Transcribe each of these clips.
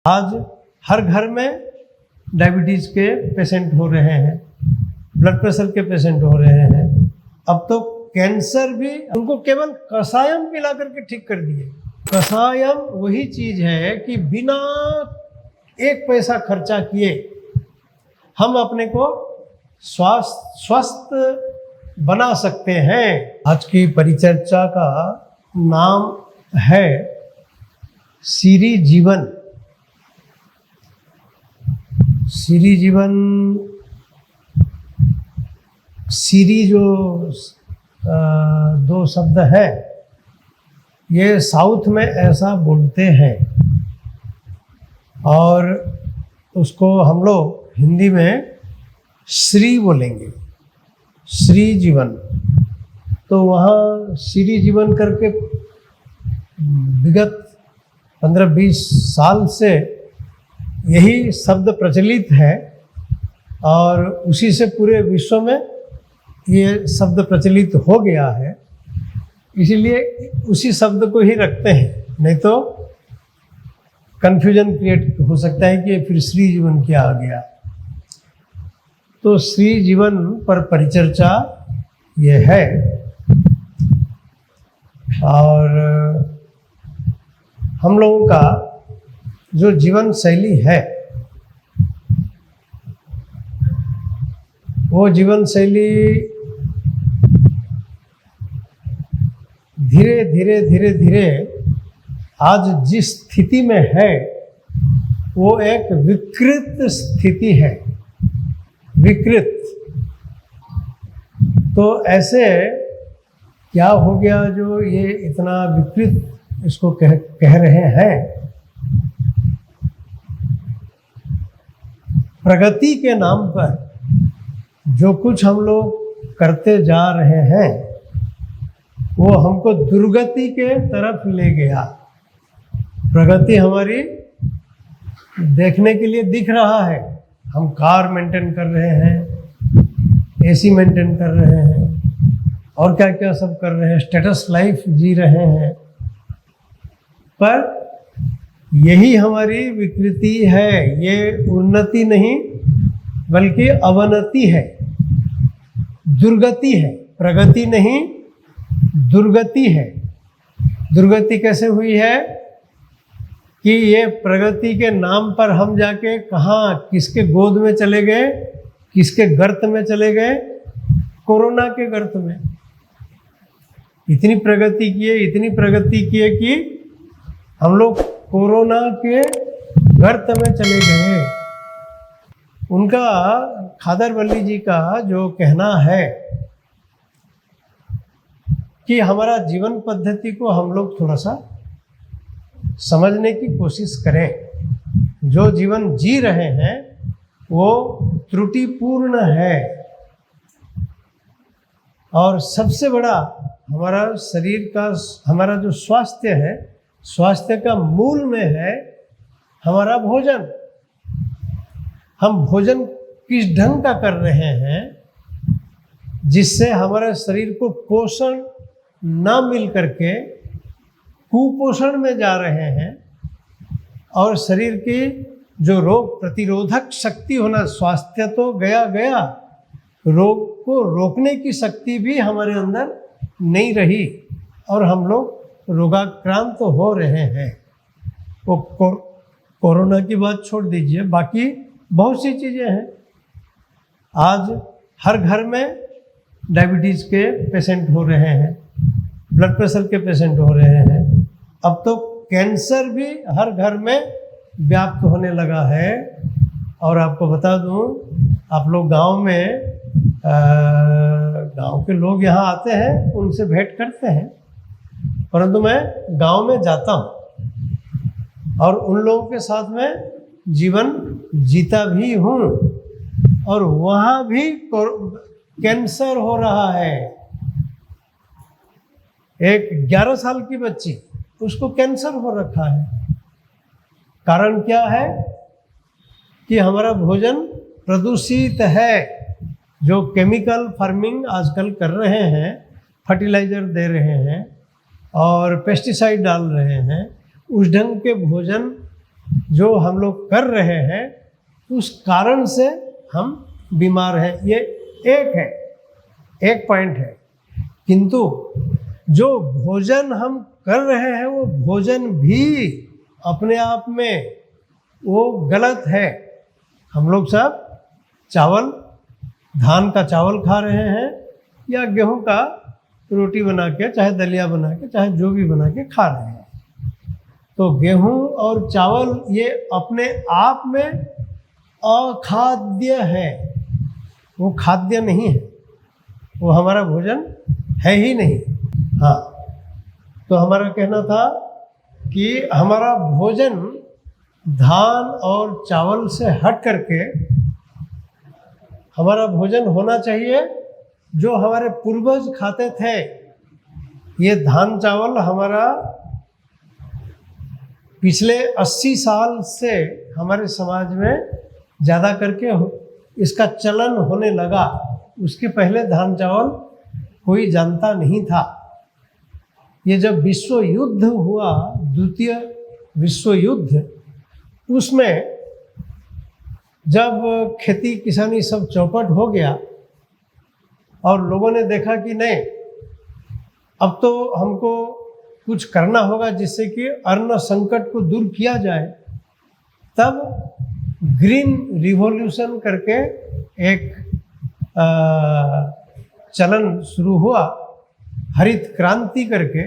आज हर घर में डायबिटीज़ के पेशेंट हो रहे हैं, ब्लड प्रेशर के पेशेंट हो रहे हैं। अब तो कैंसर भी उनको केवल कषायम पिला करके ठीक कर दिए। कषायम वही चीज़ है कि बिना एक पैसा खर्चा किए हम अपने को स्वस्थ बना सकते हैं। आज की परिचर्चा का नाम है सिरी जीवन। सिरी जीवन, सिरी जो दो शब्द है, ये साउथ में ऐसा बोलते हैं और उसको हम लोग हिंदी में श्री बोलेंगे, श्री जीवन। तो वहाँ श्री जीवन करके विगत 15-20 साल से यही शब्द प्रचलित है और उसी से पूरे विश्व में ये शब्द प्रचलित हो गया है, इसीलिए उसी शब्द को ही रखते हैं, नहीं तो कन्फ्यूजन क्रिएट हो सकता है कि फिर श्री जीवन क्या आ गया। तो श्री जीवन पर परिचर्चा ये है और हम लोगों का जो जीवन शैली है वो जीवन शैली धीरे धीरे आज जिस स्थिति में है वो एक विकृत स्थिति है। विकृत तो ऐसे क्या हो गया जो ये इतना विकृत इसको कह रहे हैं। प्रगति के नाम पर जो कुछ हम लोग करते जा रहे हैं वो हमको दुर्गति के तरफ ले गया। प्रगति हमारी देखने के लिए दिख रहा है, हम कार मेंटेन कर रहे हैं, एसी मेंटेन कर रहे हैं और क्या क्या सब कर रहे हैं, स्टेटस लाइफ जी रहे हैं, पर यही हमारी विकृति है। ये उन्नति नहीं बल्कि अवनति है, दुर्गति है। प्रगति नहीं, दुर्गति है। दुर्गति कैसे हुई है कि ये प्रगति के नाम पर हम जाके कहाँ किसके गोद में चले गए, किसके गर्त में चले गए, कोरोना के गर्त में। इतनी प्रगति किए कि हम लोग कोरोना के गर्त में चले गए। उनका खादरवल्ली जी का जो कहना है कि हमारा जीवन पद्धति को हम लोग थोड़ा सा समझने की कोशिश करें। जो जीवन जी रहे हैं वो त्रुटिपूर्ण है और सबसे बड़ा हमारा शरीर का हमारा जो स्वास्थ्य है, स्वास्थ्य का मूल में है हमारा भोजन। हम भोजन किस ढंग का कर रहे हैं जिससे हमारे शरीर को पोषण ना मिल करके कुपोषण में जा रहे हैं और शरीर की जो रोग प्रतिरोधक शक्ति होना, स्वास्थ्य तो गया, रोग को रोकने की शक्ति भी हमारे अंदर नहीं रही और हम लोग रोगाक्रांत तो हो रहे हैं। वो कोरोना की बात छोड़ दीजिए, बाकी बहुत सी चीज़ें हैं। आज हर घर में डायबिटीज़ के पेशेंट हो रहे हैं, ब्लड प्रेशर के पेशेंट हो रहे हैं। अब तो कैंसर भी हर घर में व्याप्त होने लगा है। और आपको बता दूं, आप लोग गांव में गांव के लोग यहाँ आते हैं, उनसे भेंट करते हैं, परंतु मैं गांव में जाता हूँ और उन लोगों के साथ में जीवन जीता भी हूँ और वहाँ भी कैंसर हो रहा है। एक 11 साल की बच्ची, उसको कैंसर हो रखा है। कारण क्या है कि हमारा भोजन प्रदूषित है। जो केमिकल फार्मिंग आजकल कर रहे हैं, फर्टिलाइज़र दे रहे हैं और पेस्टिसाइड डाल रहे हैं, उस ढंग के भोजन जो हम लोग कर रहे हैं उस कारण से हम बीमार हैं। ये एक है, एक पॉइंट है। किंतु जो भोजन हम कर रहे हैं वो भोजन भी अपने आप में वो गलत है। हम लोग सब चावल, धान का चावल खा रहे हैं या गेहूं का रोटी बना के, चाहे दलिया बना के, चाहे जो भी बना के खा रहे हैं। तो गेहूं और चावल ये अपने आप में अखाद्य है, वो खाद्य नहीं है, वो हमारा भोजन है ही नहीं। हाँ, तो हमारा कहना था कि हमारा भोजन धान और चावल से हट करके हमारा भोजन होना चाहिए जो हमारे पूर्वज खाते थे। ये धान चावल हमारा पिछले 80 साल से हमारे समाज में ज़्यादा करके इसका चलन होने लगा। उसके पहले धान चावल कोई जानता नहीं था। ये जब विश्व युद्ध हुआ, द्वितीय विश्व युद्ध, उसमें जब खेती किसानी सब चौपट हो गया और लोगों ने देखा कि नहीं, अब तो हमको कुछ करना होगा जिससे कि अन्न संकट को दूर किया जाए, तब ग्रीन रिवॉल्यूशन करके एक चलन शुरू हुआ, हरित क्रांति करके,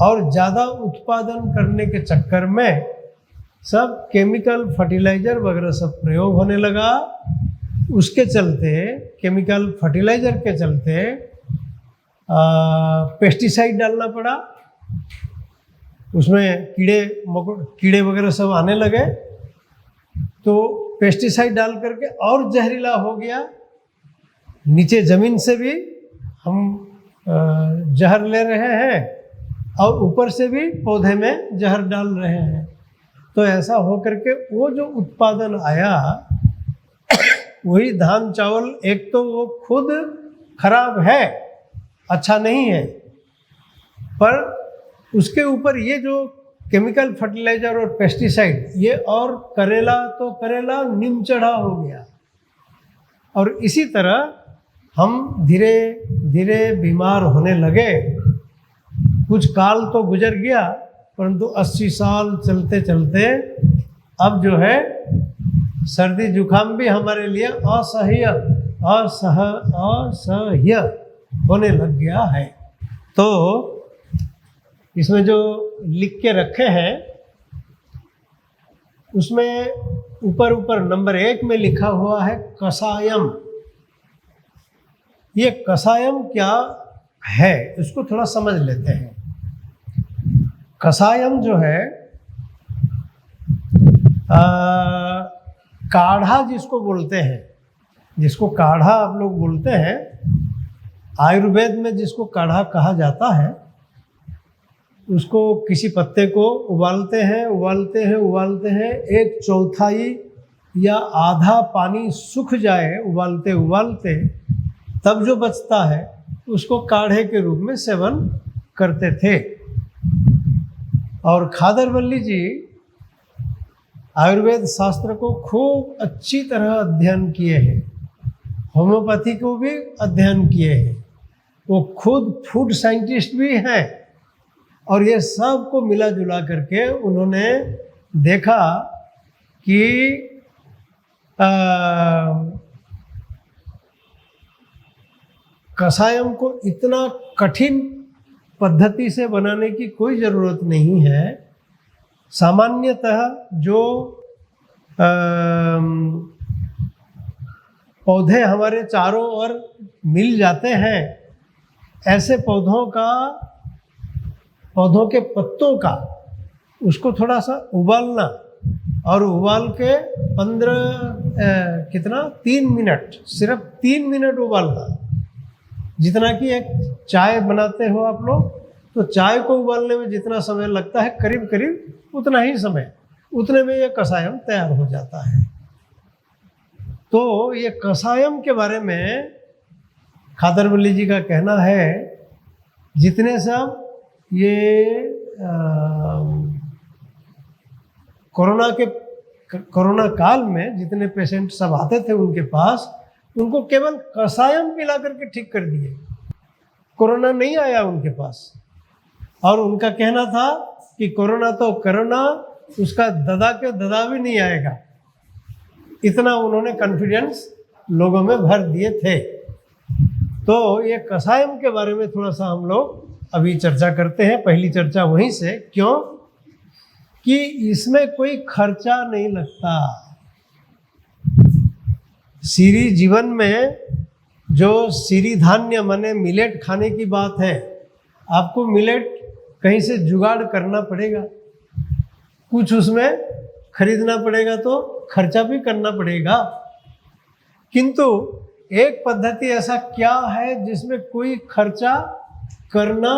और ज़्यादा उत्पादन करने के चक्कर में सब केमिकल फर्टिलाइज़र वगैरह सब प्रयोग होने लगा। उसके चलते, केमिकल फर्टिलाइज़र के चलते पेस्टिसाइड डालना पड़ा, उसमें कीड़े वगैरह सब आने लगे, तो पेस्टिसाइड डाल करके और जहरीला हो गया। नीचे ज़मीन से भी हम जहर ले रहे हैं और ऊपर से भी पौधे में जहर डाल रहे हैं। तो ऐसा हो करके वो जो उत्पादन आया, वही धान चावल, एक तो वो खुद खराब है, अच्छा नहीं है, पर उसके ऊपर ये जो केमिकल फर्टिलाइज़र और पेस्टिसाइड, ये और करेला तो करेला नीम चढ़ा हो गया। और इसी तरह हम धीरे धीरे बीमार होने लगे। कुछ काल तो गुजर गया, परंतु 80 साल चलते चलते अब जो है सर्दी जुकाम भी हमारे लिए असह्य होने लग गया है। तो इसमें जो लिख के रखे हैं उसमें ऊपर नंबर 1 में लिखा हुआ है कषायम। ये कषायम क्या है इसको थोड़ा समझ लेते हैं। कषायम जो है काढ़ा जिसको बोलते हैं, जिसको काढ़ा आप लोग बोलते हैं, आयुर्वेद में जिसको काढ़ा कहा जाता है, उसको किसी पत्ते को उबालते हैं 1/4 या आधा पानी सूख जाए उबालते उबालते, तब जो बचता है उसको काढ़े के रूप में सेवन करते थे। और खादरवल्ली जी आयुर्वेद शास्त्र को खूब अच्छी तरह अध्ययन किए हैं, होम्योपैथी को भी अध्ययन किए हैं, वो खुद फूड साइंटिस्ट भी हैं। और ये सब को मिला जुला करके उन्होंने देखा कि कषायम को इतना कठिन पद्धति से बनाने की कोई ज़रूरत नहीं है। सामान्यतः जो पौधे हमारे चारों ओर मिल जाते हैं, ऐसे पौधों के पत्तों का उसको थोड़ा सा उबालना, और उबाल के 3 मिनट, सिर्फ 3 मिनट उबालना। जितना कि एक चाय बनाते हो आप लोग, तो चाय को उबालने में जितना समय लगता है करीब करीब उतना ही समय, उतने में ये कषायम तैयार हो जाता है। तो ये कषायम के बारे में खादरवल्ली जी का कहना है, जितने सब ये कोरोना काल में जितने पेशेंट सब आते थे उनके पास, उनको केवल कसायम पिला करके ठीक कर दिए। कोरोना नहीं आया उनके पास। और उनका कहना था कि कोरोना तो कोरोना, उसका ददा के ददा भी नहीं आएगा। इतना उन्होंने कॉन्फिडेंस लोगों में भर दिए थे। तो ये कसायम के बारे में थोड़ा सा हम लोग अभी चर्चा करते हैं। पहली चर्चा वहीं से, क्यों कि इसमें कोई खर्चा नहीं लगता। सिरी जीवन में जो सिरी धान्य माने मिलेट खाने की बात है, आपको मिलेट कहीं से जुगाड़ करना पड़ेगा, कुछ उसमें खरीदना पड़ेगा, तो खर्चा भी करना पड़ेगा। किंतु एक पद्धति ऐसा क्या है जिसमें कोई खर्चा करना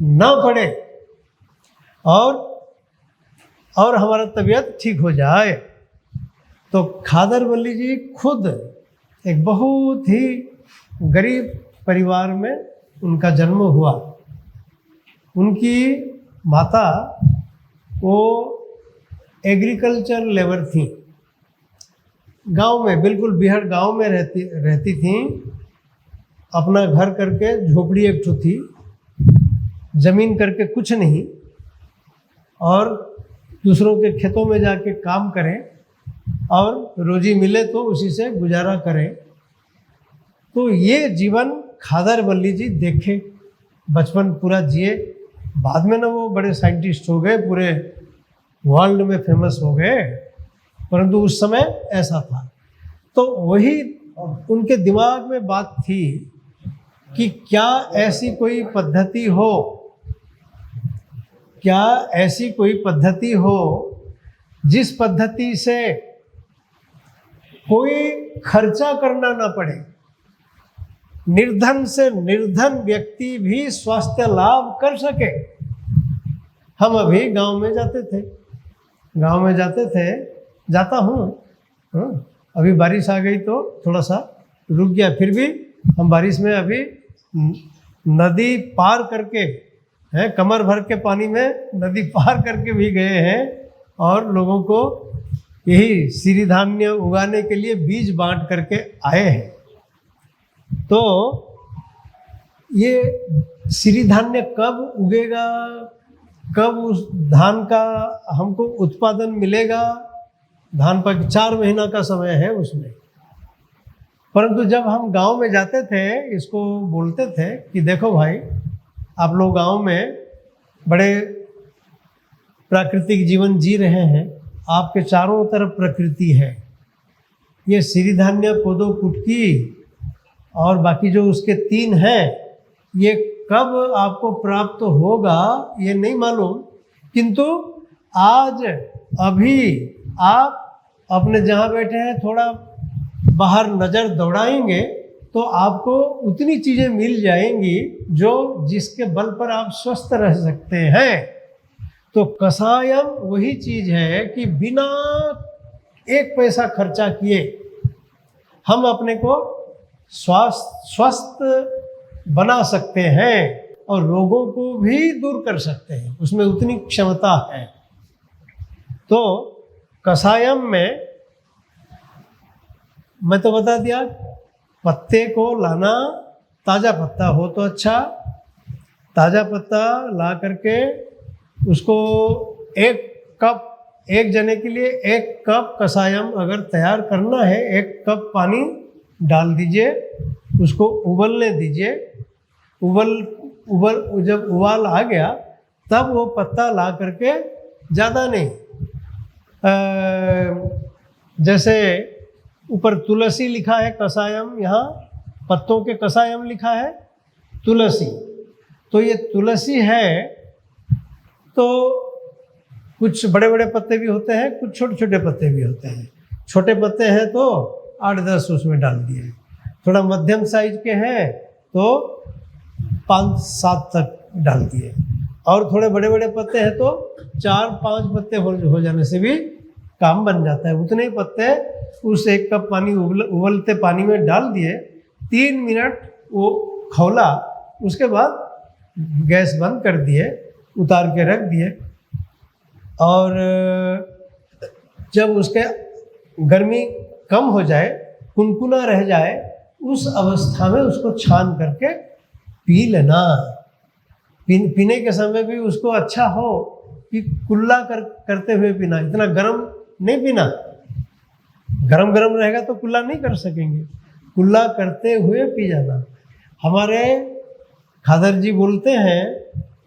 ना पड़े और हमारा तबीयत ठीक हो जाए। तो खादर वल्ली जी खुद एक बहुत ही गरीब परिवार में उनका जन्म हुआ। उनकी माता वो एग्रीकल्चर लेबर थी, गांव में, बिल्कुल बिहार गांव में रहती थी। अपना घर करके, झोपड़ी एक ठो थी, जमीन करके कुछ नहीं, और दूसरों के खेतों में जाके काम करें और रोजी मिले तो उसी से गुजारा करें। तो ये जीवन खादर वल्ली जी देखे, बचपन पूरा जिए। बाद में ना वो बड़े साइंटिस्ट हो गए, पूरे वर्ल्ड में फेमस हो गए, परंतु उस समय ऐसा था। तो वही उनके दिमाग में बात थी कि क्या ऐसी कोई पद्धति हो, क्या ऐसी कोई पद्धति हो जिस पद्धति से कोई खर्चा करना ना पड़े, निर्धन से निर्धन व्यक्ति भी स्वास्थ्य लाभ कर सके। हम अभी गांव में जाते थे, जाता हूँ। अभी बारिश आ गई तो थोड़ा सा रुक गया, फिर भी हम बारिश में अभी नदी पार करके, है कमर भर के पानी में नदी पार करके भी गए हैं और लोगों को यही सिरी धान्य उगाने के लिए बीज बांट करके आए हैं। तो ये सिरी धान्य कब उगेगा, कब उस धान का हमको उत्पादन मिलेगा, धान पर 4 महीना का समय है उसमें। परंतु जब हम गांव में जाते थे, इसको बोलते थे कि देखो भाई, आप लोग गांव में बड़े प्राकृतिक जीवन जी रहे हैं, आपके चारों तरफ प्रकृति है, ये सिरी धान्य, कोदो, कुटकी और बाकी जो उसके 3 हैं, ये कब आपको प्राप्त होगा ये नहीं मालूम। किंतु आज अभी आप अपने जहाँ बैठे हैं थोड़ा बाहर नज़र दौड़ाएंगे तो आपको उतनी चीज़ें मिल जाएंगी जो जिसके बल पर आप स्वस्थ रह सकते हैं। तो कसायम वही चीज़ है कि बिना 1 पैसा खर्चा किए हम अपने को स्वस्थ बना सकते हैं और रोगों को भी दूर कर सकते हैं, उसमें उतनी क्षमता है। तो कसायम में मैं तो बता दिया, पत्ते को लाना, ताज़ा पत्ता हो तो अच्छा, ताज़ा पत्ता ला करके उसको 1 कप, 1 जने के लिए 1 कप कसायम अगर तैयार करना है, 1 कप पानी डाल दीजिए, उसको उबलने दीजिए। जब उबाल आ गया तब वो पत्ता ला करके, ज़्यादा नहीं, जैसे ऊपर तुलसी लिखा है कसायम, यहाँ पत्तों के कसायम लिखा है तुलसी, तो ये तुलसी है। तो कुछ बड़े बड़े पत्ते भी होते हैं, कुछ छोटे छोटे पत्ते भी होते हैं। छोटे पत्ते हैं तो 8-10 उसमें डाल दिए, थोड़ा मध्यम साइज के हैं तो 5-7 तक डाल दिए, और थोड़े बड़े बड़े पत्ते हैं तो 4-5 पत्ते हो जाने से भी काम बन जाता है। उतने ही पत्ते उस 1 कप पानी उबलते पानी में डाल दिए, 3 मिनट वो खौला, उसके बाद गैस बंद कर दिए, उतार के रख दिए। और जब उसके गर्मी कम हो जाए, कुनकुना रह जाए, उस अवस्था में उसको छान करके पी लेना। पीने के समय भी उसको अच्छा हो कि कुल्ला करते हुए पीना, इतना गर्म नहीं पीना। गरम गरम रहेगा तो कुल्ला नहीं कर सकेंगे, कुल्ला करते हुए पी जाना। हमारे खादर जी बोलते हैं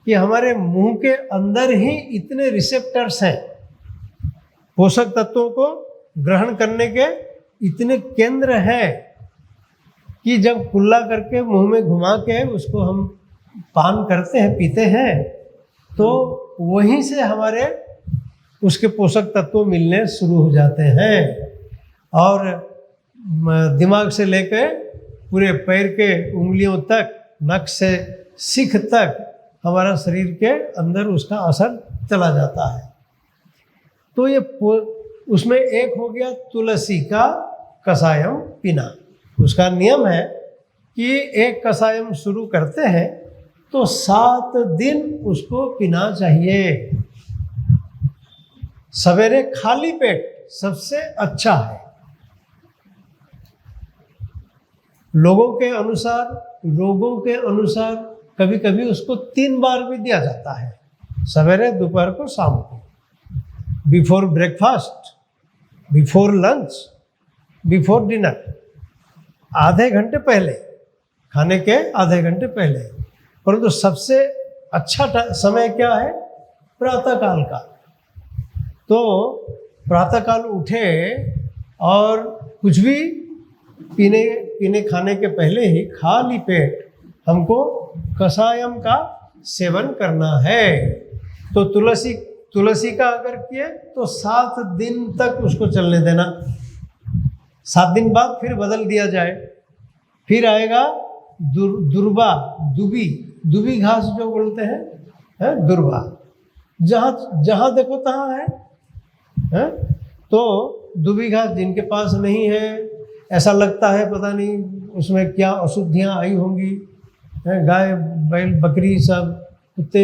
कि हमारे मुंह के अंदर ही इतने रिसेप्टर्स हैं, पोषक तत्वों को ग्रहण करने के इतने केंद्र हैं कि जब कुल्ला करके मुंह में घुमा के उसको हम पान करते हैं, पीते हैं, तो वहीं से हमारे उसके पोषक तत्व मिलने शुरू हो जाते हैं। और दिमाग से लेकर पूरे पैर के उंगलियों तक, नख से शिख तक हमारा शरीर के अंदर उसका असर चला जाता है। तो ये उसमें एक हो गया तुलसी का कषायम पीना। उसका नियम है कि एक कषायम शुरू करते हैं तो 7 दिन उसको पीना चाहिए। सवेरे खाली पेट सबसे अच्छा है। लोगों के अनुसार कभी कभी उसको 3 बार भी दिया जाता है, सवेरे, दोपहर को, शाम को। Before breakfast, before lunch, before dinner, आधे घंटे पहले, खाने के आधे घंटे पहले। परंतु सबसे अच्छा समय क्या है? प्रातःकाल का। तो प्रातःकाल उठे और कुछ भी पीने खाने के पहले ही खाली पेट हमको कषायम का सेवन करना है। तो तुलसी का अगर किए तो 7 दिन तक उसको चलने देना। 7 दिन बाद फिर बदल दिया जाए। फिर आएगा दुबी घास जो बोलते हैं, दुर्वा। जहाँ देखो तहाँ है। तो दुबी घास जिनके पास नहीं है, ऐसा लगता है पता नहीं उसमें क्या अशुद्धियाँ आई होंगी, गाय बैल बकरी सब कुत्ते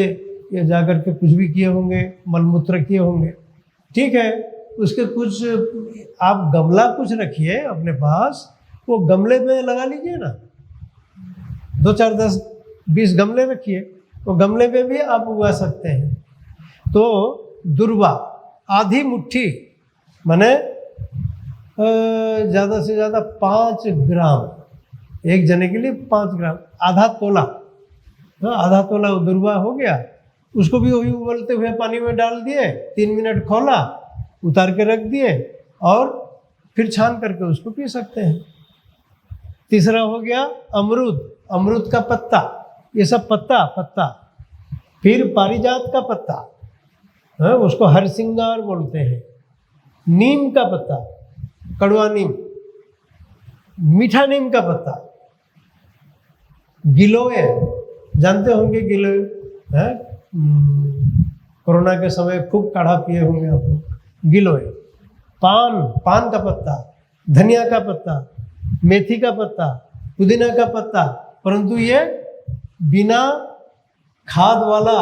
ये जाकर के कुछ भी किए होंगे, मलमूत्र किए होंगे, ठीक है। उसके कुछ आप गमला कुछ रखिए अपने पास, वो गमले में लगा लीजिए ना, 2 4 10 20 गमले रखिए, वो गमले में भी आप उगा सकते हैं। तो दुर्वा आधी मुट्ठी, माने ज़्यादा से ज़्यादा 5 ग्राम, एक जने के लिए 5 ग्राम, आधा तोला, आधा तोला दुर्वा हो गया। उसको भी वही उबलते हुए पानी में डाल दिए, 3 मिनट खौला, उतार के रख दिए और फिर छान करके उसको पी सकते हैं। तीसरा हो गया अमरूद का पत्ता, ये सब पत्ता। फिर पारिजात का पत्ता, उसको हरसिंगार बोलते हैं। नीम का पत्ता, कड़वा नीम, मीठा नीम का पत्ता, गिलोय, जानते होंगे गिलोय, कोरोना के समय खूब काढ़ा पिए होंगे आप लोग। गिलोय, पान का पत्ता, धनिया का पत्ता, मेथी का पत्ता, पुदीना का पत्ता, परंतु ये बिना खाद वाला,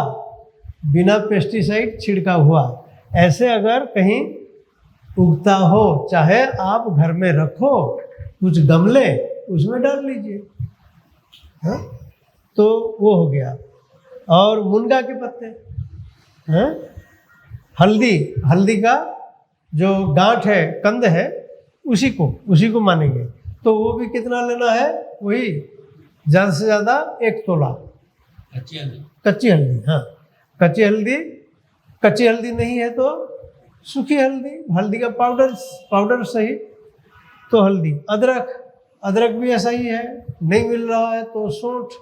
बिना पेस्टिसाइड छिड़का हुआ, ऐसे अगर कहीं उगता हो, चाहे आप घर में रखो कुछ गमले, उसमें डाल लीजिए, तो वो हो गया। और मुनगा के पत्ते, हल्दी का जो गांठ है, कंद है, उसी को मानेंगे। तो वो भी कितना लेना है? वही ज़्यादा से ज़्यादा 1 तोला कच्ची हल्दी। हाँ, कच्ची हल्दी नहीं है तो सूखी हल्दी का पाउडर सही। तो हल्दी, अदरक भी ऐसा ही है, नहीं मिल रहा है तो सौंठ।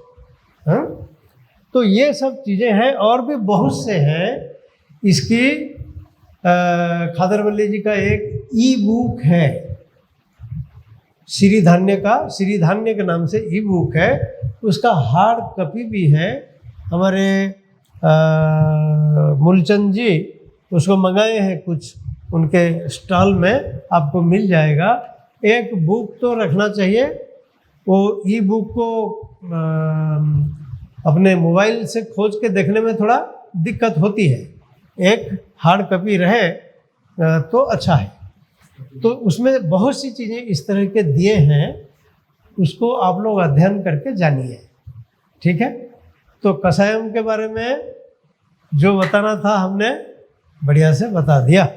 तो ये सब चीज़ें हैं, और भी बहुत से हैं। इसकी खादरवल्ली जी का एक ई-बुक है, सिरीधान्य के नाम से ई-बुक है। उसका हार्ड कॉपी भी है। हमारे मूलचंद जी उसको मंगाए हैं, कुछ उनके स्टॉल में आपको मिल जाएगा। एक बुक तो रखना चाहिए। वो ई-बुक को अपने मोबाइल से खोज के देखने में थोड़ा दिक्कत होती है। एक हार्ड कॉपी रहे तो अच्छा है। तो उसमें बहुत सी चीज़ें इस तरह के दिए हैं, उसको आप लोग अध्ययन करके जानिए। ठीक है, तो कषायम के बारे में जो बताना था हमने बढ़िया से बता दिया।